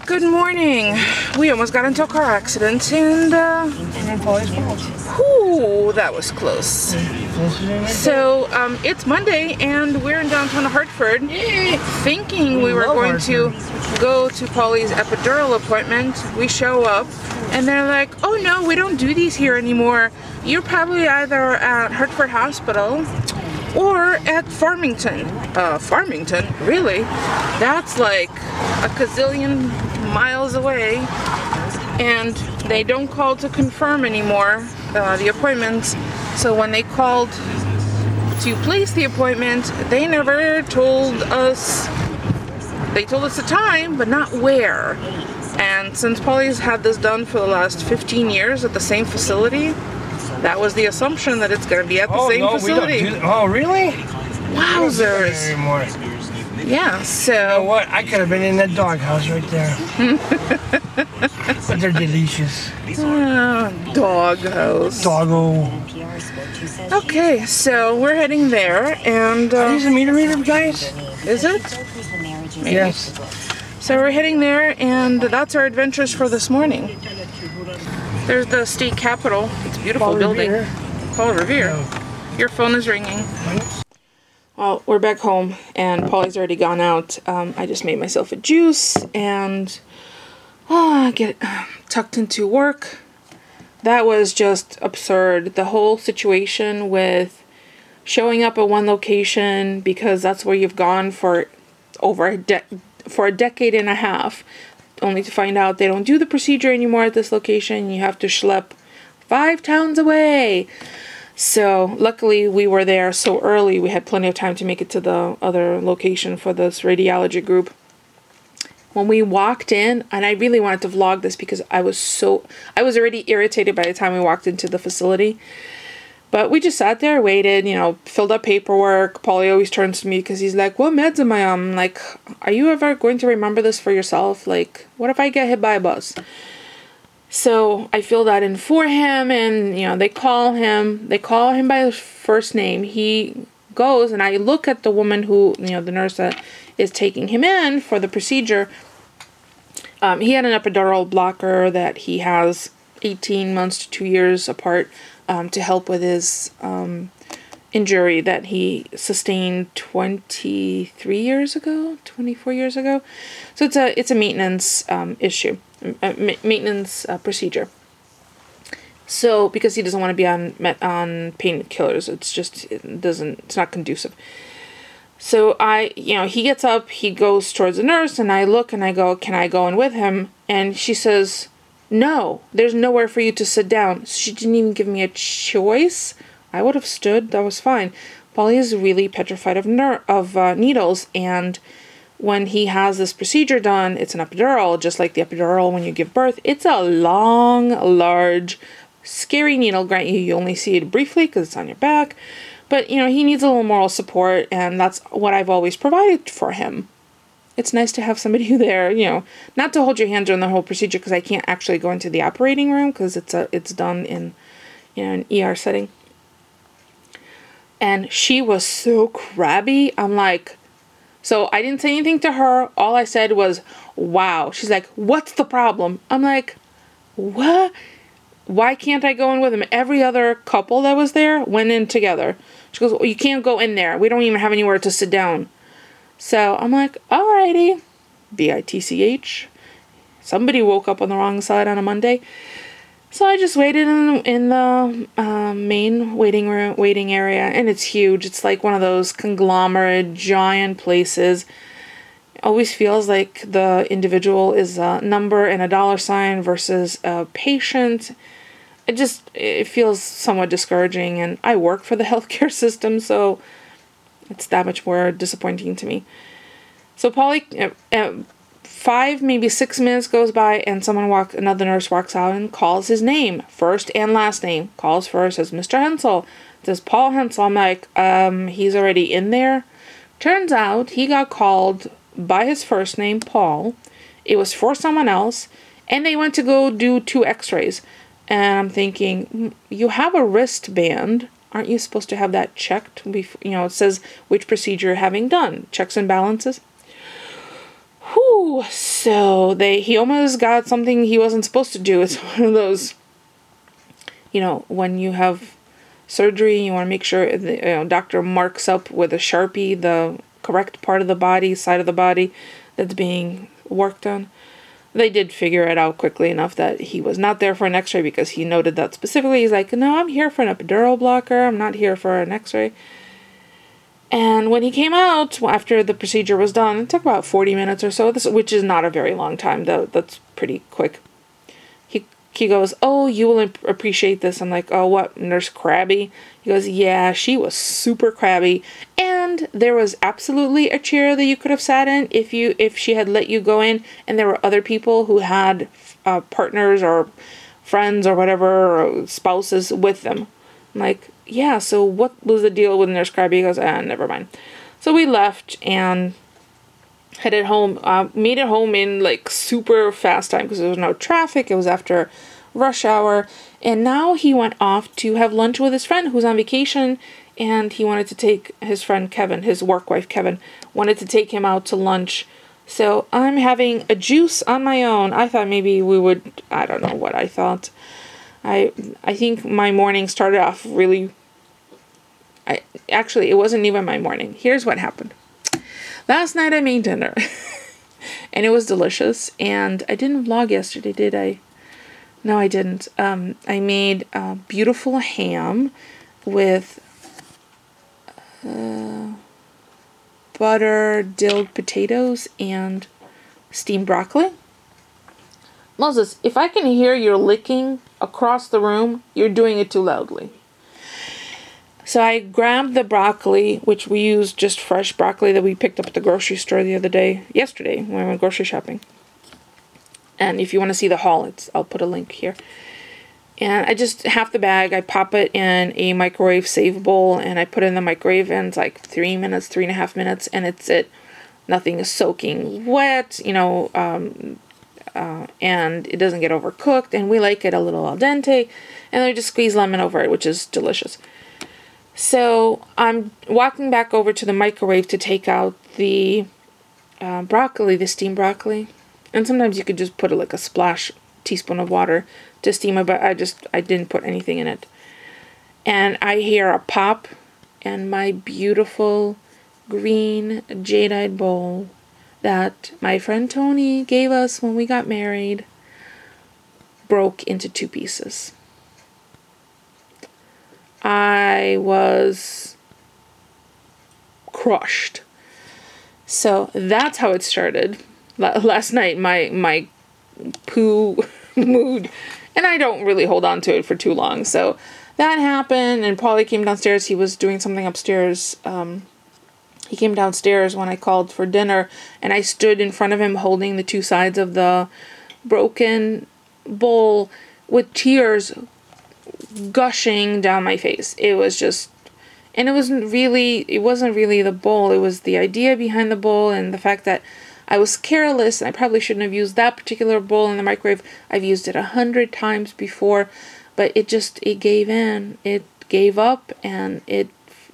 Good morning. We almost got into a car accident and whew, that was close. So it's Monday and we're in downtown Hartford thinking we were going to go to Paulie's epidural appointment. We show up and they're like, oh no, we don't do these here anymore. You're probably either at Hartford Hospital or at Farmington. Farmington? Really? That's like a gazillion miles away, and they don't call to confirm anymore the appointments. So when they called to place the appointment, they never told us. They told us the time, but not where. And since Paulie's had this done for the last 15 years at the same facility, that was the assumption that it's going to be at the same facility. Oh, really? Wowzers. Anymore. Yeah, so... You know what? I could have been in that doghouse right there. But they're delicious. Doghouse. Doggo. Okay, so we're heading there, and... Are these a meter reader, guys? Is it? Maybe. Yes. So we're heading there, and that's our adventures for this morning. There's the state capitol. It's a beautiful building. Paul Revere. No. Your phone is ringing. Well, we're back home, and Paulie's already gone out. I just made myself a juice, and get tucked into work. That was just absurd. The whole situation with showing up at one location because that's where you've gone for over a decade and a half, only to find out they don't do the procedure anymore at this location. You have to schlep 5 towns away. So luckily we were there so early, we had plenty of time to make it to the other location for this radiology group. When we walked in, and I really wanted to vlog this because I was already irritated by the time we walked into the facility. But we just sat there, waited, you know, filled up paperwork. Paulie always turns to me because he's like, what meds am I on? I'm like, are you ever going to remember this for yourself? Like, what if I get hit by a bus? So I fill that in for him, and, you know, they call him by his first name. He goes, and I look at the woman who, you know, the nurse that is taking him in for the procedure. He had an epidural blocker that he has 18 months to 2 years apart to help with his injury that he sustained 24 years ago. So it's a maintenance issue. Maintenance procedure. So because he doesn't want to be on painkillers, it's not conducive. So he gets up, he goes towards the nurse, and I look and I go, can I go in with him? And she says, no, there's nowhere for you to sit down. She didn't even give me a choice. I would have stood, that was fine. Paulie is really petrified of needles, and when he has this procedure done, it's an epidural, just like the epidural when you give birth. It's a long, large, scary needle. Grant you only see it briefly because it's on your back. But, you know, he needs a little moral support, and that's what I've always provided for him. It's nice to have somebody there, you know, not to hold your hand during the whole procedure because I can't actually go into the operating room because it's done in, you know, an ER setting. And she was so crabby. I'm like... So I didn't say anything to her. All I said was, wow. She's like, what's the problem? I'm like, what? Why can't I go in with him? Every other couple that was there went in together. She goes, well, you can't go in there. We don't even have anywhere to sit down. So I'm like, alrighty. BITCH. Somebody woke up on the wrong side on a Monday. So I just waited in the main waiting area, and it's huge. It's like one of those conglomerate, giant places. It always feels like the individual is a number and a $sign versus a patient. It feels somewhat discouraging, and I work for the healthcare system, so it's that much more disappointing to me. So Paulie... 5, maybe 6 minutes goes by, and another nurse walks out and calls his name, first and last name. Calls first, says Mr. Hensel. Says Paul Hensel. I'm like, he's already in there. Turns out he got called by his first name, Paul. It was for someone else, and they went to go do 2 X-rays. And I'm thinking, you have a wristband. Aren't you supposed to have that checked? You know, it says which procedure you're having done. Checks and balances. Whew, so he almost got something he wasn't supposed to do. It's one of those, you know, when you have surgery, you want to make sure the doctor marks up with a Sharpie the correct part of the body, side of the body that's being worked on. They did figure it out quickly enough that he was not there for an x-ray because he noted that specifically. He's like, no, I'm here for an epidural blocker. I'm not here for an x-ray. And when he came out, after the procedure was done, it took about 40 minutes or so, which is not a very long time. That's pretty quick. He goes, oh, you will appreciate this. I'm like, oh, what, Nurse Crabby? He goes, yeah, she was super crabby. And there was absolutely a chair that you could have sat in if she had let you go in. And there were other people who had partners or friends or whatever, or spouses with them. I'm like, yeah, so what was the deal with Nurse Crabby? He goes, never mind. So we left and headed home, made it home in like super fast time because there was no traffic. It was after rush hour. And now he went off to have lunch with his friend who's on vacation. And he wanted to take his friend Kevin, his work wife Kevin, wanted to take him out to lunch. So I'm having a juice on my own. I thought maybe we would, I don't know what I thought. I think my morning started off really, actually it wasn't even my morning. Here's what happened. Last night I made dinner and it was delicious, and I didn't vlog yesterday, did I? No, I didn't. I made beautiful ham with butter, dilled potatoes, and steamed broccoli. Moses, if I can hear you licking across the room, you're doing it too loudly. So I grabbed the broccoli, which we used just fresh broccoli that we picked up at the grocery store yesterday when we went grocery shopping. And if you want to see the haul, I'll put a link here. And I just, half the bag, I pop it in a microwave safe bowl, and I put it in the microwave, and it's like 3.5 minutes, and it's it. Nothing is soaking wet, you know, and it doesn't get overcooked, and we like it a little al dente, and then I just squeeze lemon over it, which is delicious. So I'm walking back over to the microwave to take out the broccoli, the steamed broccoli. And sometimes you could just put like a teaspoon of water to steam it, but I didn't put anything in it. And I hear a pop, and my beautiful green jadeite bowl that my friend Tony gave us when we got married broke into 2 pieces. I was crushed. So that's how it started. Last night, my poo mood, and I don't really hold on to it for too long. So that happened, and Paulie came downstairs. He was doing something upstairs. He came downstairs when I called for dinner, and I stood in front of him holding the 2 sides of the broken bowl with tears gushing down my face. It was just, and it wasn't really the bowl. It was the idea behind the bowl, and the fact that I was careless, and I probably shouldn't have used that particular bowl in the microwave. I've used it 100 times before, but it gave in. It gave up, and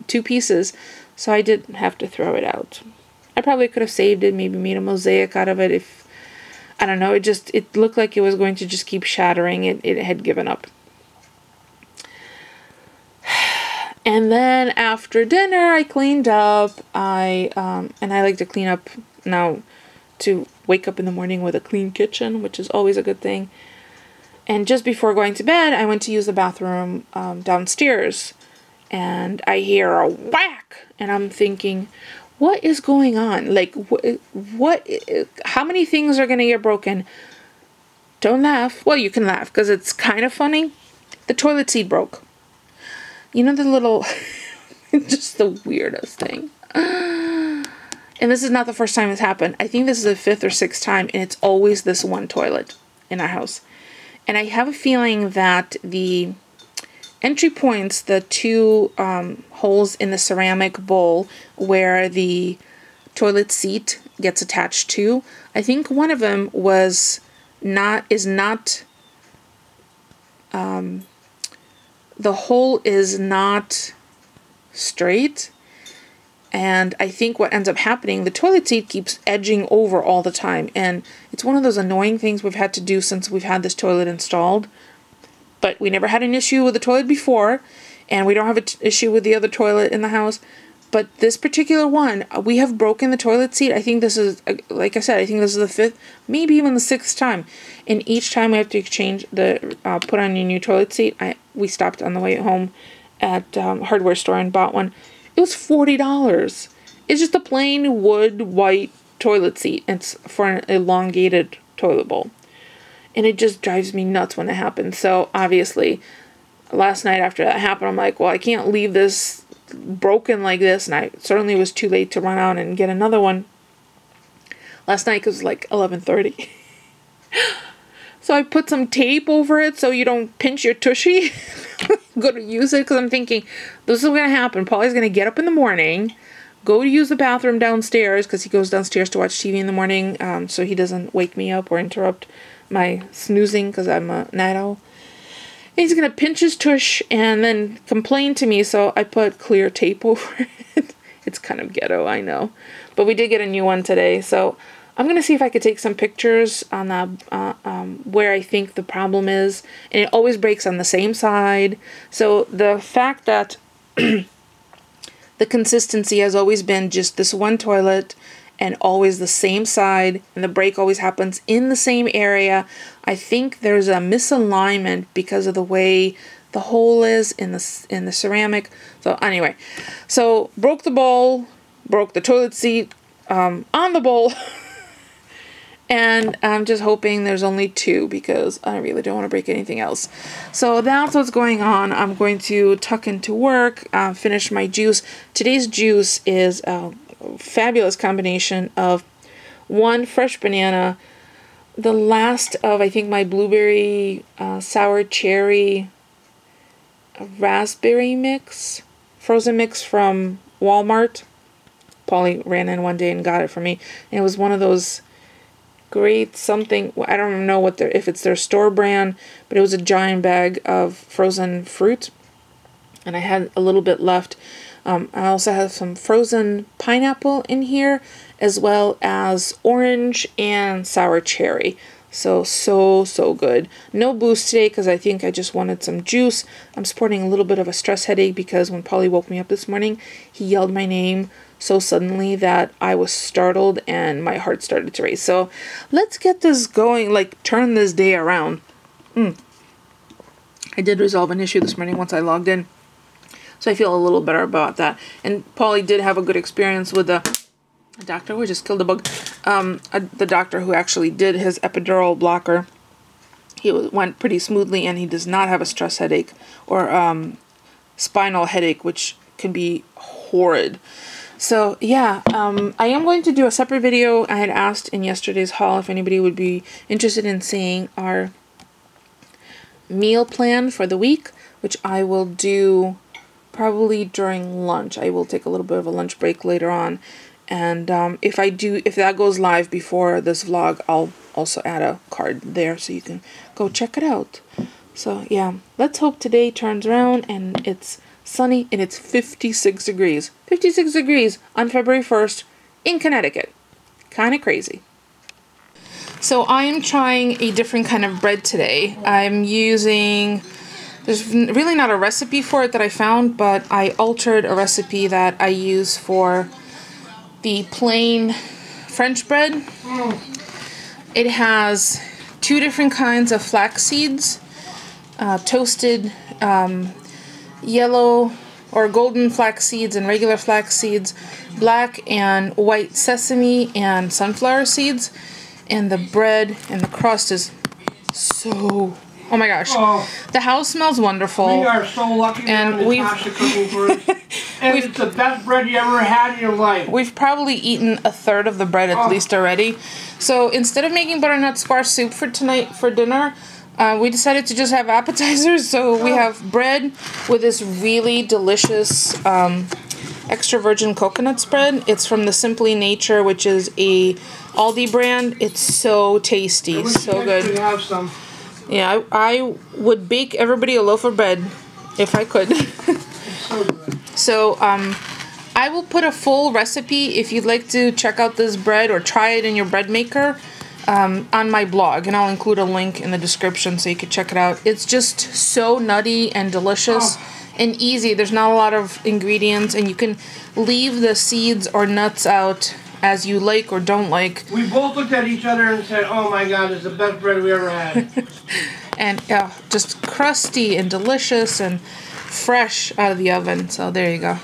2 pieces, so I didn't have to throw it out. I probably could have saved it, maybe made a mosaic out of it if, I don't know, it looked like it was going to just keep shattering. It had given up. And then after dinner, I cleaned up. And I like to clean up now, to wake up in the morning with a clean kitchen, which is always a good thing. And just before going to bed, I went to use the bathroom downstairs, and I hear a whack, and I'm thinking, what is going on? Like, what how many things are going to get broken? Don't laugh. Well, you can laugh because it's kind of funny. The toilet seat broke. You know, the little, just the weirdest thing. And this is not the first time it's happened. I think this is the 5th or 6th time, and it's always this one toilet in our house. And I have a feeling that the entry points, the 2 holes in the ceramic bowl where the toilet seat gets attached to, I think one of them the hole is not straight, And I think what ends up happening, the toilet seat keeps edging over all the time. And it's one of those annoying things we've had to do since we've had this toilet installed. But we never had an issue with the toilet before. And we don't have an issue with the other toilet in the house. But this particular one, we have broken the toilet seat. I think this is, like I said, I think this is the 5th, maybe even the 6th time. And each time we have to exchange put on your new toilet seat. We stopped on the way home at hardware store and bought one. It was $40. It's just a plain wood white toilet seat. It's for an elongated toilet bowl. And it just drives me nuts when it happens. So obviously, last night after that happened, I'm like, well, I can't leave this broken like this. And I certainly was too late to run out and get another one. Last night, 'cause it was like 11:30. So I put some tape over it so you don't pinch your tushy. Go to use it, because I'm thinking, this is what's going to happen. Paulie's going to get up in the morning, go to use the bathroom downstairs, because he goes downstairs to watch TV in the morning, so he doesn't wake me up or interrupt my snoozing, because I'm a night owl. And he's going to pinch his tush and then complain to me, so I put clear tape over it. It's kind of ghetto, I know. But we did get a new one today, so I'm going to see if I could take some pictures on the, where I think the problem is. And it always breaks on the same side. So the fact that the consistency has always been just this one toilet and always the same side, and the break always happens in the same area, I think there's a misalignment because of the way the hole is in the ceramic. So anyway, so broke the bowl, broke the toilet seat on the bowl. And I'm just hoping there's only 2, because I really don't want to break anything else. So that's what's going on. I'm going to tuck into work, finish my juice. Today's juice is a fabulous combination of 1 fresh banana, the last of, I think, my blueberry, sour cherry, raspberry mix, frozen mix from Walmart. Paulie ran in one day and got it for me. And it was one of those great something, I don't know what if it's their store brand, but it was a giant bag of frozen fruit, and I had a little bit left. I also have some frozen pineapple in here, as well as orange and sour cherry. So good. No boost today, because I think I just wanted some juice. I'm sporting a little bit of a stress headache, because when Paulie woke me up this morning, he yelled my name so suddenly that I was startled and my heart started to race. So let's get this going, like turn this day around. I did resolve an issue this morning once I logged in, so I feel a little better about that. And Paulie did have a good experience with the doctor. We just killed a bug. The doctor who actually did his epidural blocker. He went pretty smoothly, and he does not have a stress headache or spinal headache, which can be horrid. So yeah, I am going to do a separate video. I had asked in yesterday's haul if anybody would be interested in seeing our meal plan for the week, which I will do probably during lunch. I will take a little bit of a lunch break later on. And if that goes live before this vlog, I'll also add a card there so you can go check it out. So yeah, let's hope today turns around and it's sunny and it's 56 degrees. 56 degrees on February 1st in Connecticut. Kind of crazy. So I am trying a different kind of bread today. I'm using, there's really not a recipe for it that I found, but I altered a recipe that I use for the plain French bread. It has 2 different kinds of flax seeds, toasted yellow or golden flax seeds and regular flax seeds, black and white sesame and sunflower seeds, and the bread and the crust is so, oh my gosh, the house smells wonderful. We are so lucky to have Natasha cooking for us. And it's the best bread you ever had in your life. We've probably eaten a third of the bread at least already. So instead of making butternut squash soup for tonight for dinner, we decided to just have appetizers. So we have bread with this really delicious extra virgin coconut spread. It's from the Simply Nature, which is a Aldi brand. It's so tasty, so good. Have some. Yeah, I would bake everybody a loaf of bread if I could. It's so good. So I will put a full recipe if you'd like to check out this bread or try it in your bread maker on my blog, and I'll include a link in the description so you can check it out. It's just so nutty and delicious and easy. There's not a lot of ingredients, and you can leave the seeds or nuts out as you like or don't like. We both looked at each other and said, oh my god, it's the best bread we ever had. And just crusty and delicious and fresh out of the oven. So there you go.